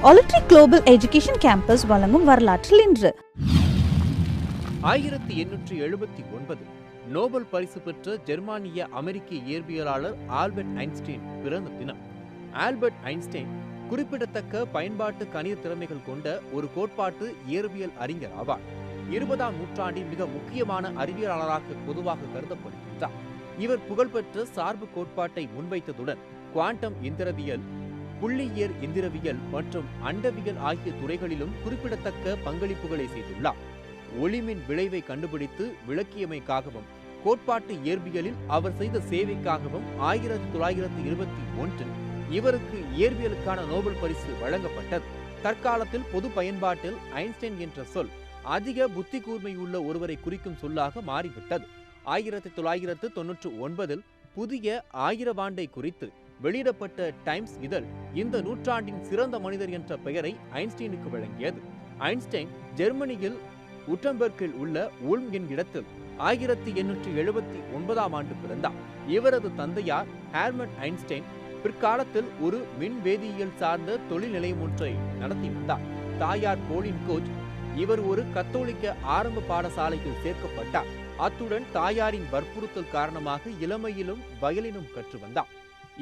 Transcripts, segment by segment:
Olitri Global Education Campus வழங்கும் வரலாற்றில் இன்று 1879 நோபல் பரிசு பெற்ற ஜெர்மானிய அமெரிக்க இயற்பியலாளர் ஆல்பர்ட் ஐன்ஸ்டீன் பிறந்த தினம். ஆல்பர்ட் ஐன்ஸ்டீன் குறிப்பிடத்தக்க பயன்பாட்டு கணித திறமைகள் கொண்ட ஒரு கோட்பாட்டு இயற்பியல் அறிஞர் ஆவார். 20ஆம் நூற்றாண்டின் மிக முக்கியமான அறிவியலாளராக பொதுவாக கருதப்படுகின்றார். இவர் புகழ்பெற்ற சார்பு கோட்பாட்டை முன்வைத்ததுடன் குவாண்டம் எந்திரவியல், புள்ளியியல் எந்திரவியல் மற்றும் அண்டவியல் ஆகிய துறைகளிலும் குறிப்பிடத்தக்க பங்களிப்புகளை செய்துள்ளார். ஒளிமின் விளைவை கண்டுபிடித்து விளக்கியமைக்காகவும் கோட்பாட்டு இயற்பியலில் அவர் செய்த சேவைக்காகவும் 1921 இவருக்கு இயற்பியலுக்கான நோபல் பரிசு வழங்கப்பட்டது. தற்காலத்தில் பொது பயன்பாட்டில் ஐன்ஸ்டைன் என்ற சொல் அதிக புத்தி கூர்மையுள்ள ஒருவரை குறிக்கும் சொல்லாக மாறிவிட்டது. 1999 புதிய 1000 ஆண்டை குறித்து வெளியிடப்பட்ட டைம்ஸ் இதழ் இந்த நூற்றாண்டின் சிறந்த மனிதர் என்ற பெயரை ஐன்ஸ்டீனுக்கு வழங்கியது. ஐன்ஸ்டைன் ஜெர்மனியில் உட்டன்பெர்க்கில் உள்ள உல்ம் என் இடத்தில் 1879ஆம் ஆண்டு பிறந்தார். இவரது தந்தையார் ஹெர்மட் ஐன்ஸ்டைன் பிற்காலத்தில் ஒரு மின் வேதியியல் சார்ந்த தொழில் நிலையம் ஒன்றை நடத்தி வந்தார். தாயார் கோலின் கோச். இவர் ஒரு கத்தோலிக்க ஆரம்ப பாடசாலையில் சேர்க்கப்பட்டார். அத்துடன் தாயாரின் வற்புறுத்தல் காரணமாக இளமையிலும் வயலினும் கற்று வந்தார்.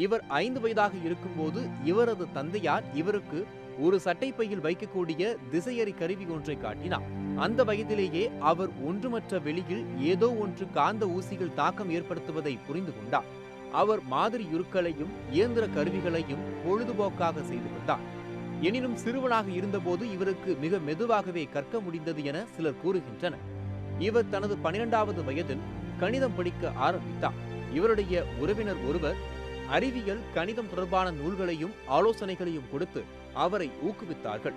இவர் 5 வயதாக இருக்கும்போது இவரது தந்தையார் இவருக்கு ஒரு சட்டைப்பையில் வைக்கக்கூடிய திசையறி கருவி ஒன்றை காட்டினார். அந்த வயதிலேயே அவர் ஒன்றுமற்ற வெளியில் ஏதோ ஒன்று காந்த ஊசிகள் தாக்கம் ஏற்படுத்துவதை புரிந்து கொண்டார். அவர் மாதிரி உருக்களையும் இயந்திர கருவிகளையும் பொழுதுபோக்காக செய்து வந்தார். எனினும் சிறுவனாக இருந்தபோது இவருக்கு மிக மெதுவாகவே கற்க முடிந்தது என சிலர் கூறுகின்றனர். இவர் தனது 12வது வயதில் கணிதம் படிக்க ஆரம்பித்தார். இவருடைய உறவினர் ஒருவர் அறிவியல், கணிதம் தொடர்பான நூல்களையும் ஆலோசனைகளையும் கொடுத்து அவரை ஊக்குவித்தார்கள்.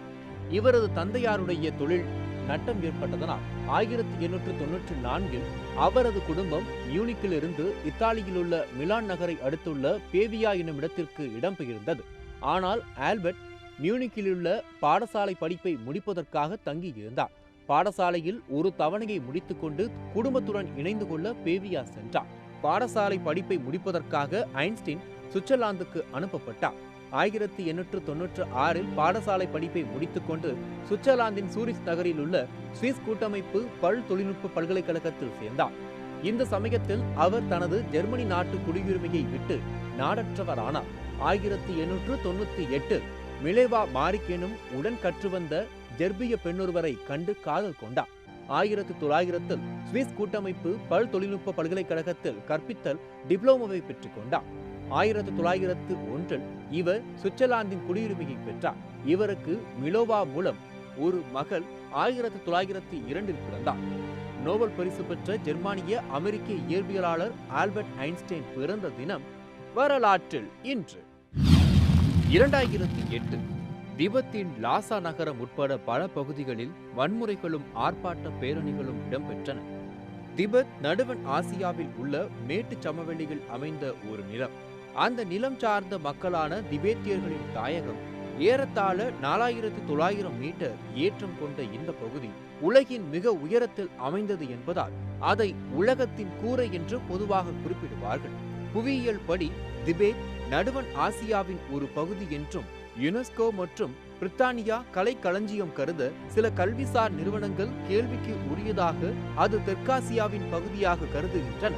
இவரது தந்தையாருடைய தொழில் நட்டம் ஏற்பட்டதனால் 1894 அவரது குடும்பம் மியூனிக்கில் இருந்து இத்தாலியில் உள்ள மிலான் நகரை அடுத்துள்ள பேவியா என்னும் இடத்திற்கு இடம்பெயர்ந்தது. ஆனால் ஆல்பர்ட் மியூனிக்கிலுள்ள பாடசாலை படிப்பை முடிப்பதற்காக தங்கியிருந்தார். பாடசாலையில் ஒரு தவணையை முடித்துக்கொண்டு குடும்பத்துடன் இணைந்து கொள்ள பேவியா சென்றார். பாடசாலை படிப்பை முடிப்பதற்காக ஐன்ஸ்டீன் சுவிட்சர்லாந்துக்கு அனுப்பப்பட்டார். 1896 பாடசாலை படிப்பை முடித்துக்கொண்டு சுவிட்சர்லாந்தின் சூரிச் நகரில் உள்ள சுவிஸ் கூட்டமைப்பு பல் தொழில்நுட்ப பல்கலைக்கழகத்தில் சேர்ந்தார். இந்த சமயத்தில் அவர் தனது ஜெர்மனி நாட்டு குடியுரிமையை விட்டு நாடற்றவரானார். 1898 மிலேவா மாரிக் எனும் உடன் கற்று வந்த ஜெர்பிய பெண்ணொருவரை கண்டு காதல் கொண்டார். 1900 சுவிஸ் கூட்டமைப்பு பல் தொழில்நுட்ப பல்கலைக்கழகத்தில் கற்பித்தல் டிப்ளோமாவை பெற்றுக் கொண்டார். 1901 இவர் சுவிட்சர்லாந்தின் குடியுரிமையை பெற்றார். இவருக்கு மிலோவா மூலம் ஒரு மகள் 1902 பிறந்தார். நோபல் பரிசு பெற்ற ஜெர்மானிய அமெரிக்க இயற்பியலாளர் ஆல்பர்ட் ஐன்ஸ்டைன் பிறந்த தினம் வரலாற்றில் இன்று. 2008 திபெத்தின் லாசா நகரம் உட்பட பல பகுதிகளில் வன்முறைகளும் ஆர்ப்பாட்ட பேரணிகளும் இடம்பெற்றன. திபெத் நடுவன் ஆசியாவில் உள்ள மேட்டு சமவெளியில் அமைந்த ஒரு நிலம். அந்த நிலம் சார்ந்த மக்களான திபெத்தியர்களின் தாயகம். ஏறத்தாழ 4900 மீட்டர் ஏற்றம் கொண்ட இந்த பகுதி உலகின் மிக உயரத்தில் அமைந்தது என்பதால் அதை உலகத்தின் கூரை என்று பொதுவாக குறிப்பிடுவார்கள். புவியியல் படி திபெத் நடுவன் ஆசியாவின் ஒரு பகுதி என்றும் யுனெஸ்கோ மற்றும் பிரித்தானியா கலைக்களஞ்சியம் கருத சில கல்விசார் நிறுவனங்கள் கேள்விக்கு உரியதாக அது தெற்காசியாவின் பகுதியாக கருதுகின்றன.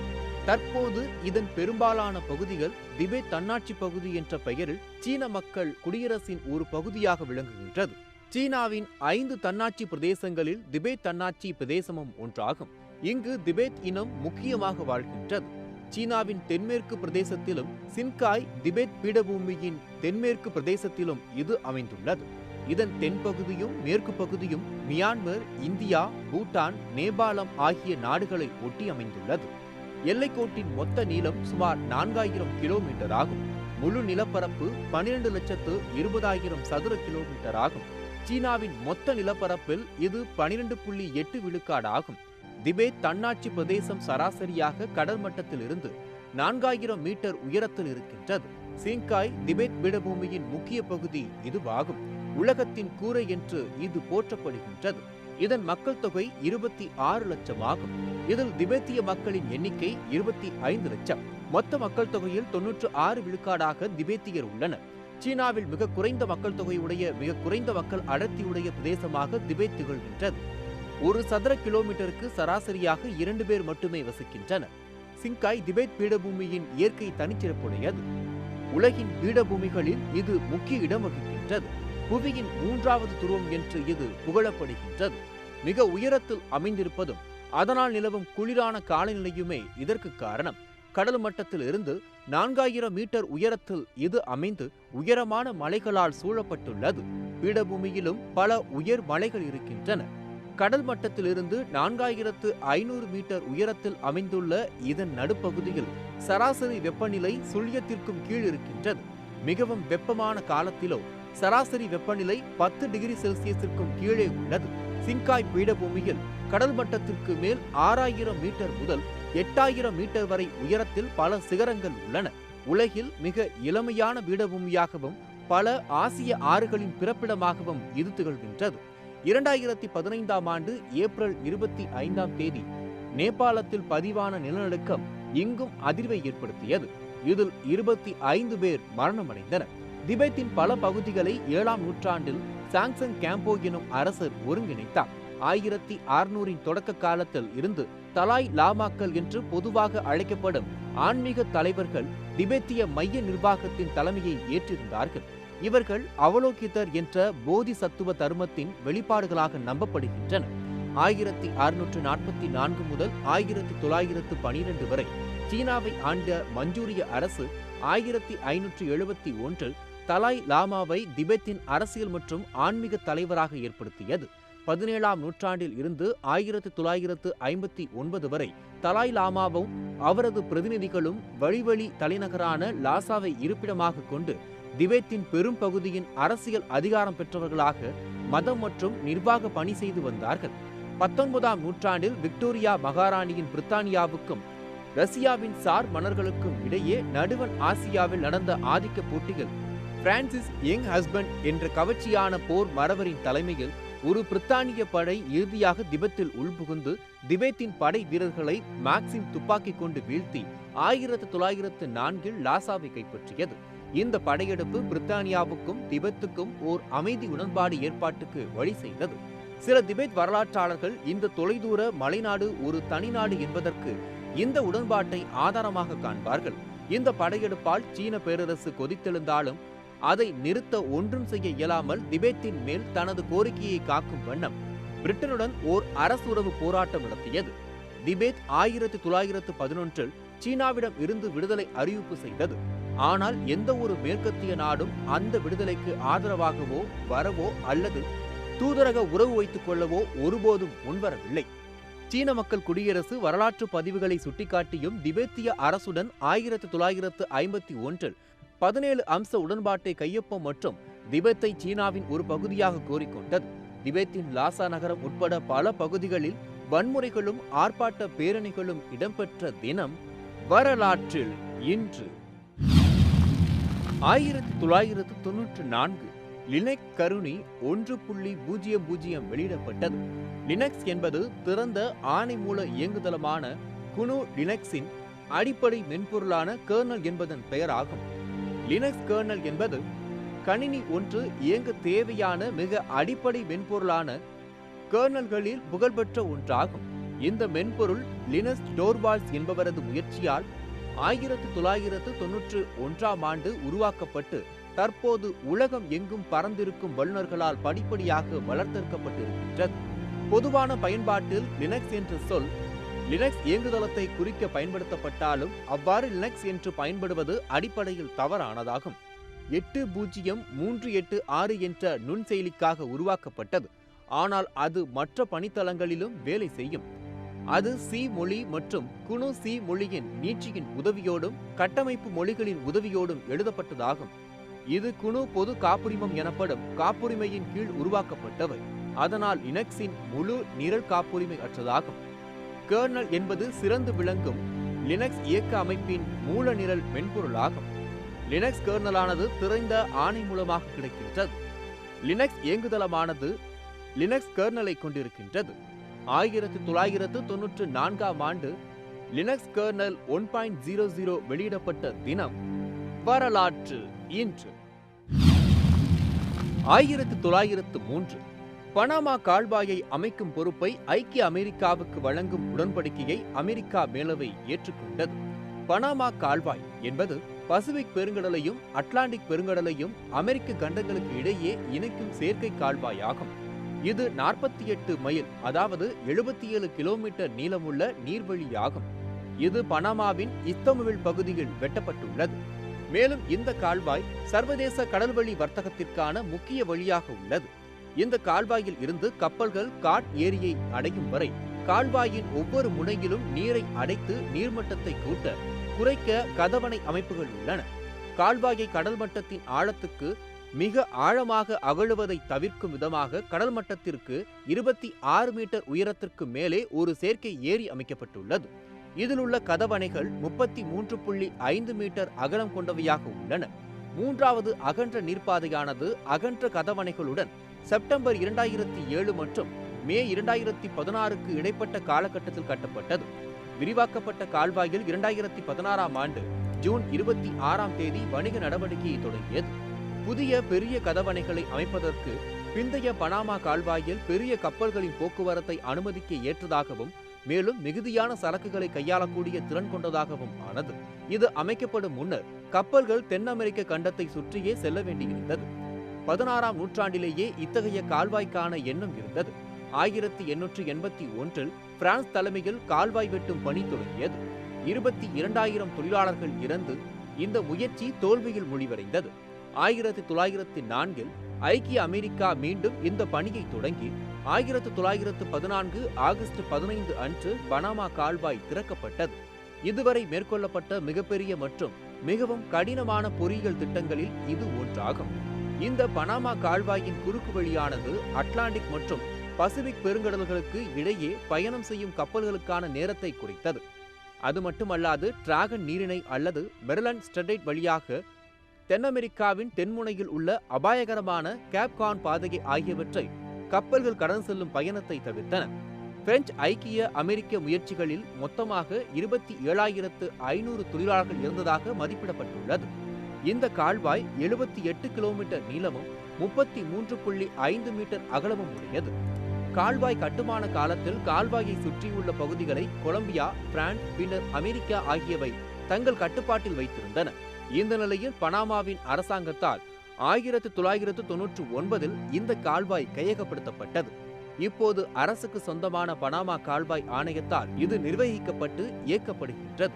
தற்போது இதன் பெரும்பாலான பகுதிகள் திபெத் தன்னாட்சி பகுதி என்ற பெயரில் சீன மக்கள் குடியரசின் ஒரு பகுதியாக விளங்குகின்றது. சீனாவின் 5 தன்னாட்சி பிரதேசங்களில் திபெத் தன்னாட்சி பிரதேசமும் ஒன்றாகும். இங்கு திபெத் இனம் முக்கியமாக வாழ்கின்றது. சீனாவின் தென்மேற்கு பிரதேசத்திலும் சின்காய் திபெத் பீடபூமியின் தென்மேற்கு பிரதேசத்திலும் இது அமைந்துள்ளது. இதன் தென்பகுதியும் மேற்கு பகுதியும் மியான்மர், இந்தியா, பூட்டான், நேபாளம் ஆகிய நாடுகளை ஒட்டி அமைந்துள்ளது. எல்லைக்கோட்டின் மொத்த நீளம் சுமார் 4000 கிலோமீட்டர் ஆகும். முழு நிலப்பரப்பு 12,20,000 சதுர கிலோமீட்டர் ஆகும். சீனாவின் மொத்த நிலப்பரப்பில் இது 12.8 விழுக்காடு ஆகும். திபெத் தன்னாட்சி பிரதேசம் சராசரியாக கடல் மட்டத்தில் இருந்து 4000 மீட்டர் உயரத்தில் இருக்கின்றது. சிங்காய் திபெத் பீடபூமியின் முக்கிய பகுதி இதுவாகும். உலகத்தின் கூரை என்று இது போற்றப்படுகின்றது. இதன் மக்கள் தொகை 26 லட்சம் ஆகும். இதில் திபெத்திய மக்களின் எண்ணிக்கை 25 லட்சம். மொத்த மக்கள் தொகையில் 96 விழுக்காடாக திபெத்தியர் உள்ளனர். சீனாவில் மிக குறைந்த மக்கள் தொகையுடைய மிக குறைந்த மக்கள் அடர்த்தியுடைய பிரதேசமாக திபெத் திகழ்கின்றது. ஒரு சதுர கிலோமீட்டருக்கு சராசரியாக 2 பேர் மட்டுமே வசிக்கின்றனர். சிங்காய் திபெத் பீடபூமியின் இயற்கை தனிச்சிறப்புடையது. உலகின் பீடபூமிகளில் இது முக்கிய இடம் வகிக்கின்றது. புவியின் 3வது துருவம் என்று இது புகழப்படுகின்றது. மிக உயரத்தில் அமைந்திருப்பதும் அதனால் நிலவும் குளிரான காலநிலையுமே இதற்கு காரணம். கடல் மட்டத்தில் இருந்து 4000 மீட்டர் உயரத்தில் இது அமைந்து உயரமான மலைகளால் சூழப்பட்டுள்ளது. பீடபூமியிலும் பல உயர் மலைகள் இருக்கின்றன. கடல் மட்டத்திலிருந்து 4500 மீட்டர் உயரத்தில் அமைந்துள்ள இதன் நடுப்பகுதியில் சராசரி வெப்பநிலை சுழியத்திற்கும் கீழ் இருக்கின்றது. மிகவும் வெப்பமான காலத்திலோ சராசரி வெப்பநிலை 10 டிகிரி செல்சியஸிற்கும் கீழே உள்ளது. சிங்காய் பீடபூமியில் கடல் மட்டத்திற்கு மேல் 6000 மீட்டர் முதல் 8000 மீட்டர் வரை உயரத்தில் பல சிகரங்கள் உள்ளன. உலகில் மிக இளமையான பீடபூமியாகவும் பல ஆசிய ஆறுகளின் பிறப்பிடமாகவும் இது திகழ்கின்றது. 2015ஆம் ஆண்டு ஏப்ரல் 25ஆம் தேதி நேபாளத்தில் பதிவான நிலநடுக்கம் இங்கும் அதிர்வை ஏற்படுத்தியது. இதில் 25 பேர் மரணமடைந்தனர். திபெத்தின் பல பகுதிகளை 7ஆம் நூற்றாண்டில் சாங்சங் கேம்போ எனும் அரசர் ஒருங்கிணைத்தார். 1600இன் தொடக்க காலத்தில் இருந்து தலாய் லாமாக்கள் என்று பொதுவாக அழைக்கப்படும் ஆன்மீக தலைவர்கள் திபெத்திய மைய நிர்வாகத்தின் தலைமையை ஏற்றிருந்தார்கள். இவர்கள் அவலோகிதர் என்ற போதி சத்துவ தர்மத்தின் வெளிப்பாடுகளாக நம்பப்படுகின்றனர். 1644 முதல் 1912 வரை சீனாவை ஆண்ட மஞ்சூரிய அரசு 1571 தலாய் லாமாவை திபெத்தின் அரசியல் மற்றும் ஆன்மீக தலைவராக ஏற்படுத்தியது. 17ஆம் நூற்றாண்டில் இருந்து 1959 வரை தலாய் லாமாவும் அவரது பிரதிநிதிகளும் வழிவழி தலைநகரான லாசாவை இருப்பிடமாக கொண்டு திபெத்தின் பெரும் பகுதியின் அரசியல் அதிகாரம் பெற்றவர்களாக மதம் மற்றும் நிர்வாக பணி செய்து வந்தார்கள். 19ஆம் நூற்றாண்டில் விக்டோரியா மகாராணியின் பிரித்தானியாவுக்கும் ரஷ்யாவின் சார் மன்னர்களுக்கும் இடையே நடுவண் ஆசியாவில் நடந்த ஆதிக்க போட்டிகள் பிரான்சிஸ் யங் ஹஸ்பண்ட் என்ற கவர்ச்சியான போர் மறவரின் தலைமையில் ஒரு பிரித்தானிய படை இறுதியாக திபெத்தில் உள்புகுந்து திபெத்தின் படை வீரர்களை மாக்சிம் துப்பாக்கி கொண்டு வீழ்த்தி 1904இல் லாசாவை கைப்பற்றியது. இந்த படையெடுப்பு பிரித்தானியாவுக்கும் திபெத்துக்கும் ஓர் அமைதி உடன்பாடு ஏற்பாட்டுக்கு வழி செய்தது. சில திபெத் வரலாற்றாளர்கள் இந்த தொலைதூர மலைநாடு ஒரு தனிநாடு என்பதற்கு இந்த உடன்பாட்டை ஆதாரமாக காண்பார்கள். இந்த படையெடுப்பால் சீன பேரரசு கொதித்தெழுந்தாலும் அதை நிறுத்த ஒன்றும் செய்ய இயலாமல் திபெத்தின் மேல் தனது கோரிக்கையை காக்கும் வண்ணம் பிரிட்டனுடன் ஓர் அரசுறவு போராட்டம் நடத்தியது. திபெத் 1911இல் சீனாவிடம் இருந்து விடுதலை அறிவிப்பு செய்தது. ஆனால் எந்த ஒரு மேற்கத்திய நாடும் அந்த விடுதலைக்கு ஆதரவாகவோ வரவோ அல்லது தூதரக உறவு வைத்துக் கொள்ளவோ ஒருபோதும் முன்வரவில்லை. சீன மக்கள் குடியரசு வரலாற்று பதிவுகளை சுட்டிக்காட்டியும் திபெத்திய அரசுடன் 1951இல் 17 அம்ச உடன்பாட்டை கையொப்பம் மற்றும் திபெத்தை சீனாவின் ஒரு பகுதியாக கோரிக்கொண்டது. திபெத்தின் லாசா நகரம் உட்பட பல பகுதிகளில் வன்முறைகளும் ஆர்ப்பாட்ட பேரணிகளும் இடம்பெற்ற தினம் வரலாற்றில் இன்று. 1994 லினக்ஸ் கருணி 1.00 வெளியிடப்பட்டது. லினக்ஸ் என்பது திறந்த ஆணை மூல இயங்குதளமான குனு லினக்ஸின் அடிப்படை மென்பொருளான கர்னல் என்பதன் பெயராகும். லினக்ஸ் கர்னல் என்பது கணினி ஒன்று இயங்க தேவையான மிக அடிப்படை மென்பொருளான கர்னல்களில் புகழ்பெற்ற ஒன்றாகும். இந்த மென்பொருள் லினஸ் டோர்வால்ஸ் என்பவரது முயற்சியால் 1991ஆம் ஆண்டு உருவாக்கப்பட்டு தற்போது உலகம் எங்கும் பறந்திருக்கும் வல்லுநர்களால் படிப்படியாக வளர்த்தெடுக்கப்பட்டிருக்கின்றது. பொதுவான பயன்பாட்டில் லினக்ஸ் என்ற சொல் லினக்ஸ் இயங்குதளத்தை குறிக்க பயன்படுத்தப்பட்டாலும் அவ்வாறு லினக்ஸ் என்று பயன்படுவது அடிப்படையில் தவறானதாகும். 80386 என்ற நுண்செயலிக்காக உருவாக்கப்பட்டது. ஆனால் அது மற்ற பணித்தளங்களிலும் வேலை செய்யும். அது சி மொழி மற்றும் குனு சி மொழியின் நீட்சியின் உதவியோடும் கட்டமைப்பு மொழிகளின் உதவியோடும் எழுதப்பட்டதாகும். இது குனு பொது காப்புரிமம் எனப்படும் காப்புரிமையின் கீழ் உருவாக்கப்பட்டவை. அதனால் லினக்ஸின் முழு நிரல் காப்புரிமை அற்றதாகும். கர்னல் என்பது சிறந்து விளங்கும் லினக்ஸ் இயக்க அமைப்பின் மூல நிரல் மென்பொருளாகும். லினக்ஸ் கர்னலானது திறந்த ஆணை மூலமாக கிடைக்கின்றது. லினக்ஸ் இயங்குதளமானது லினக்ஸ் கர்னலை கொண்டிருக்கின்றது. 1994ஆம் ஆண்டு லினக்ஸ் கர்னல் 1.00 வெளியிடப்பட்ட தினம் வரலாற்று இன்று. 1903 பனாமா கால்வாயை அமைக்கும் பொறுப்பை ஐக்கிய அமெரிக்காவுக்கு வழங்கும் உடன்படிக்கையை அமெரிக்கா மேலவை ஏற்றுக்கொண்டது. பனாமா கால்வாய் என்பது பசிபிக் பெருங்கடலையும் அட்லாண்டிக் பெருங்கடலையும் அமெரிக்க கண்டங்களுக்கு இடையே இணைக்கும் செயற்கை கால்வாயாகும். இது 48 மைல், அதாவது 77 கிலோமீட்டர் நீளமுள்ள நீர்வழியாகும். இது பனாமாவின் இஸ்தமிழ் பகுதியில் வெட்டப்பட்டுள்ளது. மேலும் இந்த கால்வாய் சர்வதேச கடல்வழி வர்த்தகத்திற்கான முக்கிய வழியாக உள்ளது. இந்த கால்வாயில் இருந்து கப்பல்கள் காட் ஏரியை அடையும் வரை கால்வாயின் ஒவ்வொரு முனையிலும் நீரை அடைத்து நீர்மட்டத்தை கூட்ட, குறைக்க கதவணை அமைப்புகள் உள்ளன. கால்வாயை கடல் மட்டத்தின் ஆழத்துக்கு மிக ஆழமாக அகழுவதை தவிர்க்கும் விதமாக கடல் மட்டத்திற்கு 26 மீட்டர் உயரத்திற்கு மேலே ஒரு செயற்கை ஏரி அமைக்கப்பட்டுள்ளது. இதில் உள்ள கதவணைகள் 33.5 மீட்டர் அகலம் கொண்டவையாக உள்ளன. மூன்றாவது அகன்ற நீர்ப்பாதையானது அகன்ற கதவணைகளுடன் செப்டம்பர் 2007 மற்றும் மே 2016க்கு இடைப்பட்ட காலகட்டத்தில் கட்டப்பட்டது. விரிவாக்கப்பட்ட கால்வாயில் 2016ஆம் ஆண்டு ஜூன் 26ஆம் தேதி வணிக நடவடிக்கையை தொடங்கியது. புதிய பெரிய கதவணைகளை அமைப்பதற்கு பிந்தைய பனாமா கால்வாயில் பெரிய கப்பல்களின் போக்குவரத்தை அனுமதிக்க ஏற்றதாகவும் மேலும் மிகுதியான சரக்குகளை கையாளக்கூடிய திறன் கொண்டதாகவும் ஆனது. இது அமைக்கப்படும் முன்னர் கப்பல்கள் தென் அமெரிக்க கண்டத்தை சுற்றியே செல்ல வேண்டியிருந்தது. 16ஆம் நூற்றாண்டிலேயே இத்தகைய கால்வாய்க்கான எண்ணம் இருந்தது. 1881இல் பிரான்ஸ் தலைமையில் கால்வாய் வெட்டும் பணி தொடங்கியது. 22,000 தொழிலாளர்கள் இறந்து இந்த முயற்சி தோல்வியில் முடிவடைந்தது. 1904இல் ஐக்கிய அமெரிக்கா மீண்டும் இந்த பணியை தொடங்கி 1914 ஆகஸ்ட் 15 அன்று பனாமா கால்வாய் திறக்கப்பட்டது. இதுவரை மேற்கொள்ளப்பட்ட மிகப்பெரிய மற்றும் மிகவும் கடினமான பொறியியல் திட்டங்களில் இது ஒன்றாகும். இந்த பனாமா கால்வாயின் குறுக்கு வழியானது அட்லாண்டிக் மற்றும் பசிபிக் பெருங்கடல்களுக்கு இடையே பயணம் செய்யும் கப்பல்களுக்கான நேரத்தை குறைத்தது. அது மட்டுமல்லாது டிராகன் நீரிணை அல்லது மெரிலண்ட் ஸ்ட்ரெய்ட் வழியாக தென் அமெரிக்காவின் தென்முனையில் உள்ள அபாயகரமான கேப் கார்ன் பாதையை ஆகியவற்றை கப்பல்கள் கடந்து செல்லும் பயணத்தை தவிர்த்தன. பிரெஞ்சு ஐக்கிய அமெரிக்க முயற்சிகளில் மொத்தமாக 27,500 தொழிலாளர்கள் இருந்ததாக மதிப்பிடப்பட்டுள்ளது. இந்த கால்வாய் 78 கிலோமீட்டர் நீளமும் 33.5 மீட்டர் அகலமும் உடையது. கால்வாய் கட்டுமான காலத்தில் கால்வாயை சுற்றியுள்ள பகுதிகளை கொலம்பியா, பிரான்ஸ், பின்னர் அமெரிக்கா ஆகியவை தங்கள் கட்டுப்பாட்டில் வைத்திருந்தன. இந்த நிலையில் பனாமாவின் அரசாங்கத்தால் 1999இல் இந்த கால்வாய் கையகப்படுத்தப்பட்டது. இப்போது அரசுக்கு சொந்தமான பனாமா கால்வாய் ஆணையத்தால் இது நிர்வகிக்கப்பட்டு இயக்கப்படுகின்றது.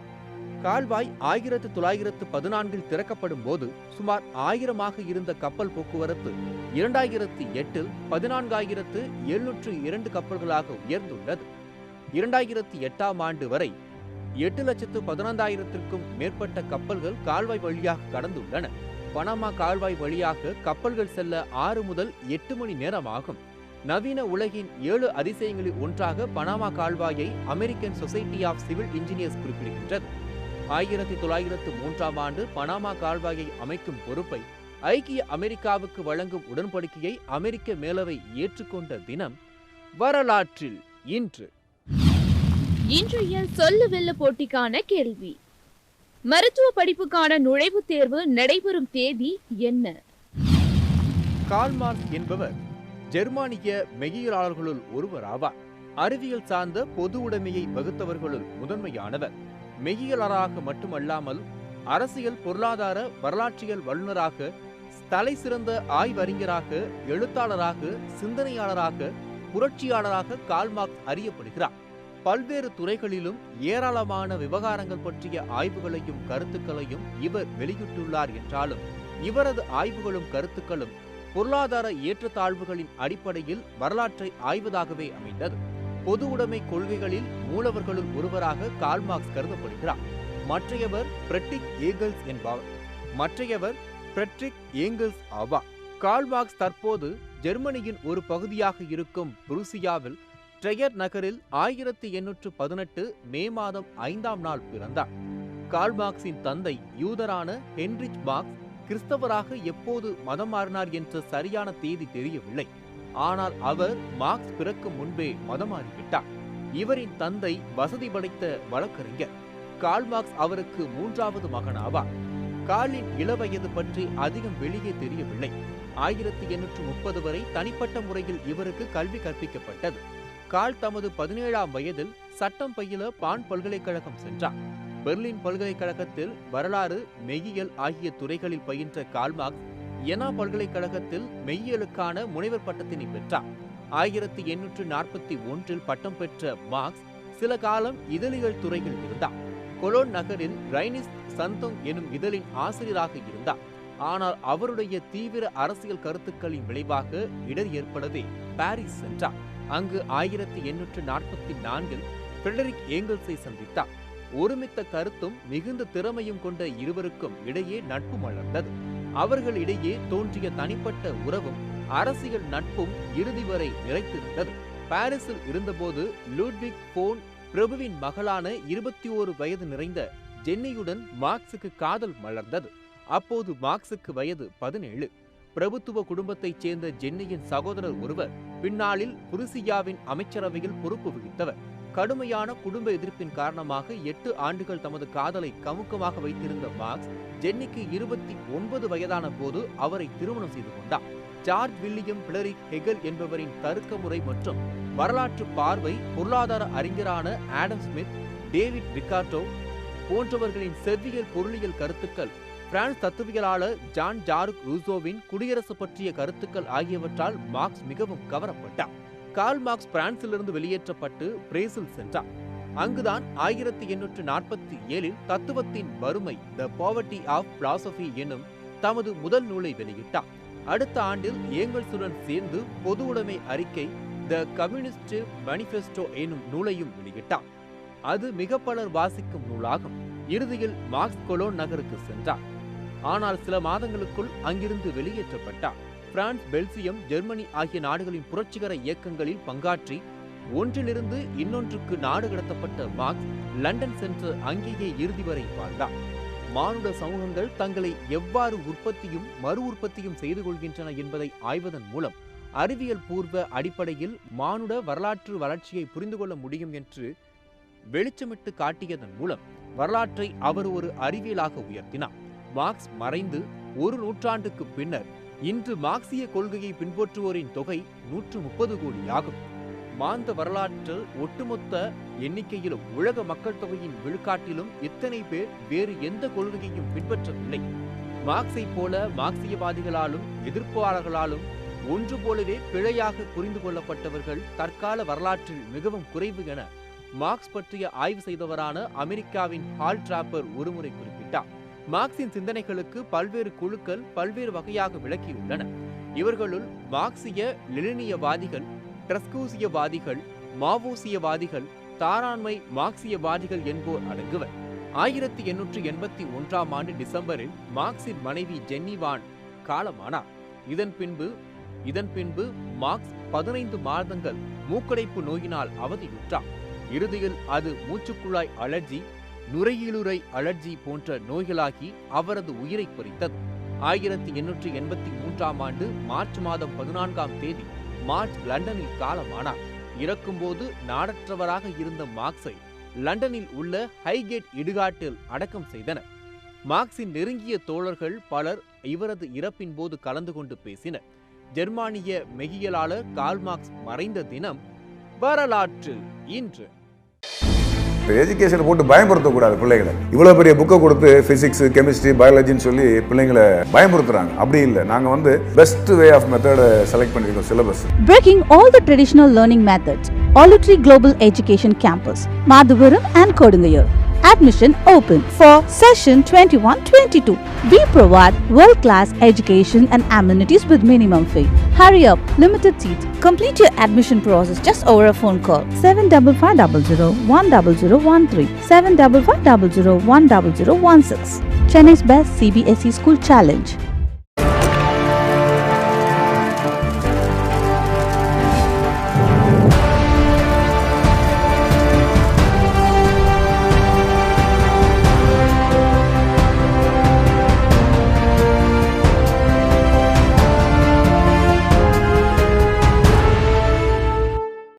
கால்வாய் 1914இல் திறக்கப்படும் போது சுமார் 1000ஆக இருந்த கப்பல் போக்குவரத்து 2008இல் 14,702 கப்பல்களாக உயர்ந்துள்ளது. 2008ஆம் ஆண்டு வரை 8,14,000க்கும் மேற்பட்ட கப்பல்கள் கால்வாய் வழியாக கடந்துள்ளன. பனாமா கால்வாய் வழியாக கப்பல்கள் செல்ல 6 முதல் 8 மணி நேரம் ஆகும். நவீன உலகின் 7 அதிசயங்களில் ஒன்றாக பனாமா கால்வாயை American society of civil engineers குறிப்பிடுகின்றது. 1903ஆம் ஆண்டு பனாமா கால்வாயை அமைக்கும் பொறுப்பை ஐக்கிய அமெரிக்காவுக்கு வழங்கும் உடன்படிக்கையை அமெரிக்க மேலவை ஏற்றுக்கொண்ட தினம் வரலாற்றில் இன்று. இன்றைய சொல்லு வெல்ல போட்டிக்கான கேள்வி: மருத்துவ படிப்புக்கான நுழைவுத் தேர்வு நடைபெறும் தேதி என்ன? கார்ல் மார்க்ஸ் என்பவர் ஜெர்மானிய மெய்யியலாளர்களுள் ஒருவராவார். அறிவியல் சார்ந்த பொது உடைமையை வகுத்தவர்களுள் முதன்மையானவர். மெய்யியலாளராக மட்டுமல்லாமல் அரசியல், பொருளாதார, வரலாற்றியல் வல்லுநராக, தலை சிறந்த ஆய்வறிஞராக, எழுத்தாளராக, சிந்தனையாளராக, புரட்சியாளராக கார்ல் மார்க்ஸ் அறியப்படுகிறார். பல்வேறு துறைகளிலும் ஏராளமான விவகாரங்கள் பற்றிய ஆய்வுகளையும் கருத்துக்களையும் இவர் வெளியிட்டுள்ளார் என்றாலும் இவரது ஆய்வுகளும் கருத்துக்களும் பொருளாதார ஏற்றத்தாழ்வுகளின் அடிப்படையில் வரலாற்றை ஆய்வதாகவே அமைந்தது. பொது உடைமை கொள்கைகளில் மூலவர்களுள் ஒருவராக கார்ல் மார்க்ஸ் கருதப்படுகிறார். மற்றையவர் ஃப்ரெட்ரிக் ஏங்கல்ஸ் ஆவார். கார்ல் மார்க்ஸ் தற்போது ஜெர்மனியின் ஒரு பகுதியாக இருக்கும் புருசியாவில் ட்ரெயர் நகரில் 1818 மே மாதம் 5ஆம் நாள் பிறந்தார். கார்ல் மார்க்ஸின் தந்தை யூதரான ஹென்ரிச் மார்க்ஸ் கிறிஸ்தவராக எப்போது மதம் மாறினார் என்ற சரியான தேதி தெரியவில்லை. ஆனால் அவர் மார்க்ஸ் பிறக்கும் முன்பே மதம் மாறிவிட்டார். இவரின் தந்தை வசதி படைத்த வழக்கறிஞர். கார்ல் மார்க்ஸ் அவருக்கு 3வது மகனாவார். கார்லின் இளவயது பற்றி அதிகம் வெளியே தெரியவில்லை. 1830 வரை தனிப்பட்ட முறையில் இவருக்கு கல்வி கற்பிக்கப்பட்டது. கால் தமது 17ஆம் வயதில் சட்டம் பயில பான் பல்கலைக்கழகம் சென்றார். பெர்லின் பல்கலைக்கழகத்தில் வரலாறு, மெய்யியல் ஆகிய துறைகளில் பயின்ற கார்ல் மார்க்ஸ் எனா பல்கலைக்கழகத்தில் மெய்யியலுக்கான முனைவர் பட்டத்தினை பெற்றார். 1841 பட்டம் பெற்ற மார்க்ஸ் சில காலம் இதழியல் துறையில் இருந்தார். கொலோன் நகரில் ரைனிஸ் சந்தோங் எனும் இதழின் ஆசிரியராக இருந்தார். ஆனால் அவருடைய தீவிர அரசியல் கருத்துக்களின் விளைவாக இடர் ஏற்படவே பாரிஸ் சென்றார். அங்கு 1844 ஃபிரெடரிக் ஏங்கல்ஸை சந்தித்தார். ஒருமித்த கருத்தும் மிகுந்த திறமையும் கொண்ட இருவருக்கும் இடையே நட்பு மலர்ந்தது. அவர்களிடையே தோன்றிய தனிப்பட்ட உறவும் அரசியல் நட்பும் இறுதி வரை நிலைத்திருந்தது. பாரிஸில் இருந்தபோது லூட்விக் போன் பிரபுவின் மகளான 21 வயது நிறைந்த ஜென்னியுடன் மார்க்ஸுக்கு காதல் மலர்ந்தது. அப்போது மார்க்ஸுக்கு வயது 17. பிரபுத்துவ குடும்பத்தைச் சேர்ந்த ஜென்னியின் சகோதரர் ஒருவர் பின்னாளில் புருசியாவின் அமைச்சரவையில் பொறுப்பு வகித்தவர். கடுமையான குடும்ப எதிர்ப்பின் காரணமாக 8 ஆண்டுகள் தமது காதலை கமுக்கமாக வைத்திருந்த மார்க்ஸ் ஜென்னிக்கு 29 வயதான போது அவரை திருமணம் செய்து கொண்டார். ஜார்ஜ் வில்லியம் ஃபிரெடரிக் ஹெகல் என்பவரின் தருக்க முறை மற்றும் வரலாற்று பார்வை, பொருளாதார அறிஞரான ஆடம் ஸ்மித், டேவிட் ரிகார்டோ போன்றவர்களின் செவ்வியல் பொருளியல் கருத்துக்கள், பிரான்ஸ் தத்துவியலாளர் ஜான் ஜார்க் ரூசோவின் குடியரசு பற்றிய கருத்துக்கள் ஆகியவற்றால் மார்க்ஸ் மிகவும் கவரப்பட்டார். கார்ல் மார்க்ஸ் பிரான்சிலிருந்து வெளியேற்றப்பட்டு பிரேசில் சென்றார். அங்குதான் 1847 தத்துவத்தின் வறுமை, த பாவர்ட்டி ஆஃப் பிலாசபி என்னும் தமது முதல் நூலை வெளியிட்டார். அடுத்த ஆண்டில் ஏங்கல்ஸுடன் சேர்ந்து பொது உடைமை அறிக்கை, த கம்யூனிஸ்ட் மேனிஃபெஸ்டோ என்னும் நூலையும் வெளியிட்டார். அது மிக பலர் வாசிக்கும் நூலாகும். இறுதியில் மார்க்ஸ் கொலோன் நகருக்கு சென்றார். ஆனால் சில மாதங்களுக்குள் அங்கிருந்து வெளியேற்றப்பட்டார். பிரான்ஸ், பெல்ஜியம், ஜெர்மனி ஆகிய நாடுகளின் புரட்சிகர இயக்கங்களில் பங்காற்றி ஒன்றிலிருந்து இன்னொன்றுக்கு நாடு கடத்தப்பட்ட மார்க்ஸ் லண்டன் சென்று அங்கேயே இறுதி வரை வாழ்ந்தார். மானுட சமூகங்கள் தங்களை எவ்வாறு உற்பத்தியும் மறு உற்பத்தியும் செய்து கொள்கின்றன என்பதை ஆய்வதன் மூலம் அறிவியல் பூர்வ அடிப்படையில் மானுட வரலாற்று வளர்ச்சியை புரிந்து கொள்ள முடியும் என்று வெளிச்சமிட்டு காட்டியதன் மூலம் வரலாற்றை அவர் ஒரு அறிவியலாக உயர்த்தினார். மார்க்ஸ் மறைந்து ஒரு நூற்றாண்டுக்கு பின்னர் இன்று மார்க்சிய கொள்கையை பின்பற்றுவோரின் தொகை 130 கோடி ஆகும். மாந்த வரலாற்று ஒட்டுமொத்த எண்ணிக்கையிலும் உலக மக்கள் தொகையின் விழுக்காட்டிலும் இத்தனை பேர் வேறு எந்த கொள்கையையும் பின்பற்றவில்லை. மார்க்ஸை போல மார்க்சியவாதிகளாலும் எதிர்ப்பாளர்களாலும் ஒன்று போலவே பிழையாக புரிந்து கொள்ளப்பட்டவர்கள் தற்கால வரலாற்றில் மிகவும் குறைவு என மார்க்ஸ் பற்றிய ஆய்வு செய்தவரான அமெரிக்காவின் ஹால் டிராப்பர் ஒருமுறை குறிப்பிட்டார். மார்க்சின் சிந்தனைகளுக்கு பல்வேறு குழுக்கள் பல்வேறு வகையாக விளக்கியுள்ளன. இவர்களுள் மார்க்சிய லெனினியவாதிகள், ட்ரஸ்கூசியவாதிகள், மாவோசியவாதிகள், தாராண்மை மார்க்சியவாதிகள் என்போர் அடங்குவர். 1881ஆம் ஆண்டு டிசம்பரில் மார்க்சின் மனைவி ஜென்னி வான் காலமானார். இதன் பின்பு மார்க்ஸ் 15 மாதங்கள் மூக்கடைப்பு நோயினால் அவதியுற்றார். இறுதியில் அது மூச்சுக்குழாய் அலர்ஜி, நுரையீலுறை அலர்ஜி போன்ற நோய்களாகி அவரது உயிரை பறித்தது. 1883ஆம் ஆண்டு மார்ச் மாதம் 14ஆம் தேதி மார்க்ஸ் லண்டனில் காலமானார். இறக்கும்போது நாடற்றவராக இருந்த மார்க்ஸை லண்டனில் உள்ள ஹைகேட் இடுகாட்டில் அடக்கம் செய்தனர். மார்க்சின் நெருங்கிய தோழர்கள் பலர் இவரது இறப்பின் போது கலந்து கொண்டு பேசினர். ஜெர்மானிய மெய்யியலாளர் கார்ல் மார்க்ஸ் மறைந்த தினம் வரலாற்றில் இன்று. எஜுகேஷனை போட்டு பயன்படுத்தக்கூடாது பிள்ளைகளை. இவ்வளோ பெரிய புக்கை கொடுத்து ஃபிசிக்ஸ், கெமிஸ்ட்ரி, பயாலஜின்னு சொல்லி பிள்ளைங்களை பயன்படுத்துறாங்க. அப்படி இல்லை, நாங்கள் பெஸ்ட் வே ஆஃப் மெத்தடை செலக்ட் பண்ணிருக்கோம் syllabus. Breaking all the traditional learning methods, Allotry Global Education Campus, Madhuvaram and Kodungayur. Admission open for session 21-22. We provide world-class education and amenities with minimum fee. Hurry up, limited seats. Complete your admission process just over a phone call. 7550010013, 7550010016. Chennai's best CBSE school challenge.